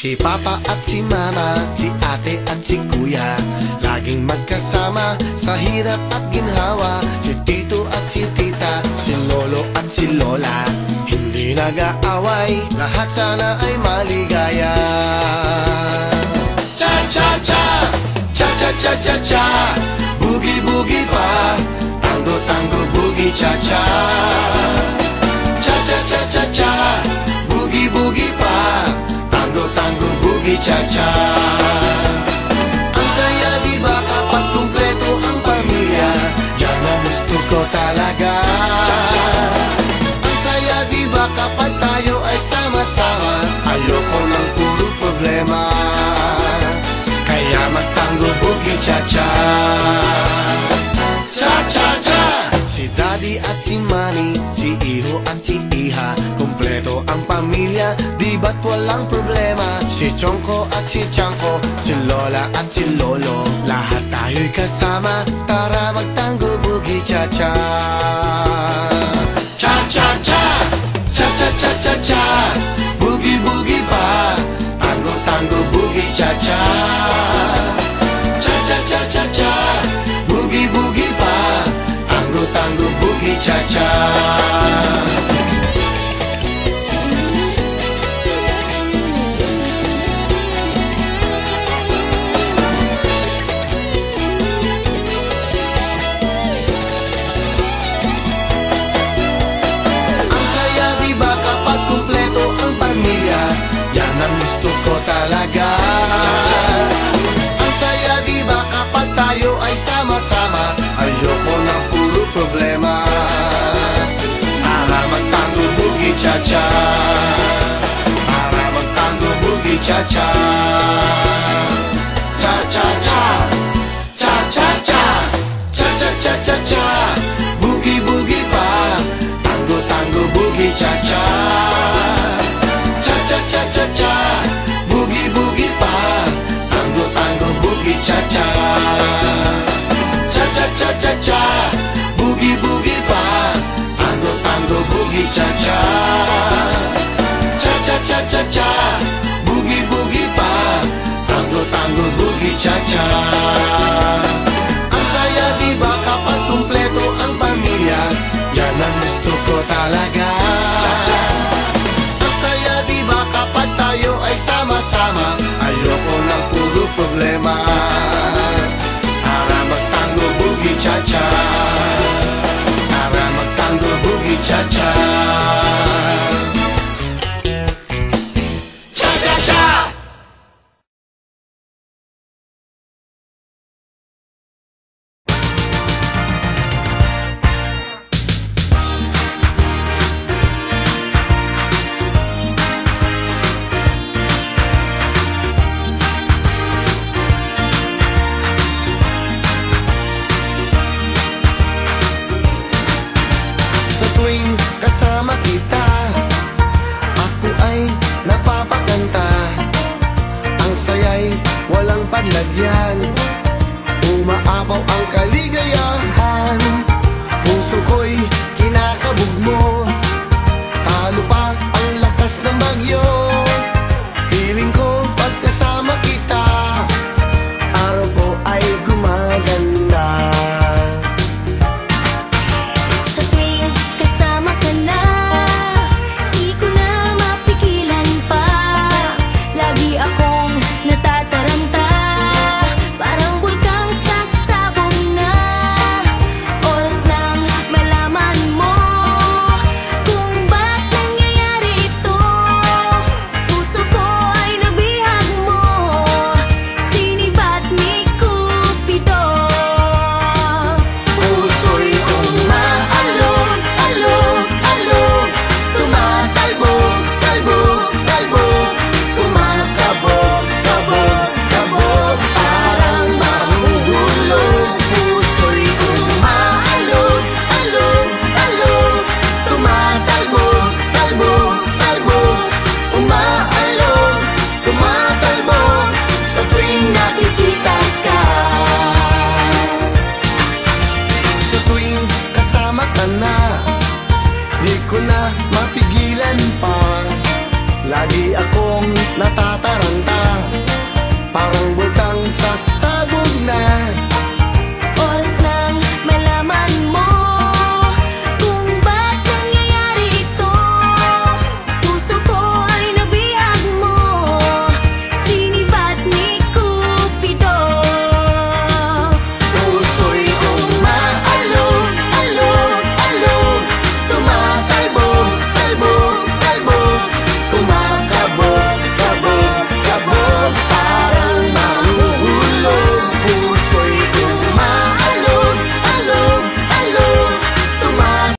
Si Papa at si Mama, si Ate at si Kuya, laging magkasama sa hirap at ginhawa. Si Tito at si Tita, si Lolo at si Lola, hindi nag-aaway, lahat sana ay maligaya. Cha-cha-cha, cha-cha-cha-cha-cha, boogie-boogie pa, tango-tango boogie cha-cha. Cha-cha-cha-cha-cha, boogie-boogie pa, tango, boogie, cha-cha. Ang saya diba kapag kumpleto ang pamilya, yan ang gusto ko talaga. Ang saya diba kapag tayo ay sama-sama, ayoko ng puro problema, kaya magtango, boogie, cha-cha. Cha-cha-cha. Si Daddy at si Mami, si Iho at si Iha, kumpleto ang pamilya, di ba't walang problema? Si Chongko at si Chanko, si Lola at si Lolo, lahat tayo'y kasama, tara magtango, boogie, cha-cha. Cha-cha-cha, cha-cha-cha-cha-cha, boogie-boogie pa, tango-tango boogie, cha-cha. Cha-cha-cha-cha-cha, boogie-boogie pa, tango, boogie, cha-cha. Ang saya diba kapag kumpleto ang pamilya, yan ang gusto ko talaga. Ang saya diba kapag tayo ay sama-sama, ayoko ng puro problema, para magtango, boogie, cha-cha. Para magtango, boogie, cha-cha. Cha-cha-cha, cha-cha-cha, cha-cha-cha-cha-cha, boogie-boogie pa, tango-tango boogie, cha-cha. Cha-cha-cha-cha-cha, boogie-boogie pa, tango-tango boogie, cha-cha. Cha-cha-cha-cha-cha, boogie-boogie pa, tango-tango boogie, cha-cha. Cha-cha-cha-cha-cha, boogie-boogie pa, tango-tango boogie, cha-cha. Ang saya diba kapag kumpleto ang pamilya, yan ang gusto ko talaga. Ang saya diba kapag tayo ay sama-sama, ayoko ng puro problema, para magtango, boogie, cha-cha. Para magtango, boogie, cha-cha. Cha-cha-cha. Kasama kita, ako ay napapakanta. Ang saya'y walang paglagyan, umaapaw ang kaligayahan. Puso ko'y kinakabog mo, talo pa ang lakas ng bagyo. Feeling ko pagkasama kita, araw ko ay gumaganda. Parang bulkang sasabog na, oras nang malaman na, di ko na mapigilan pa. Lagi akong natataranta, parang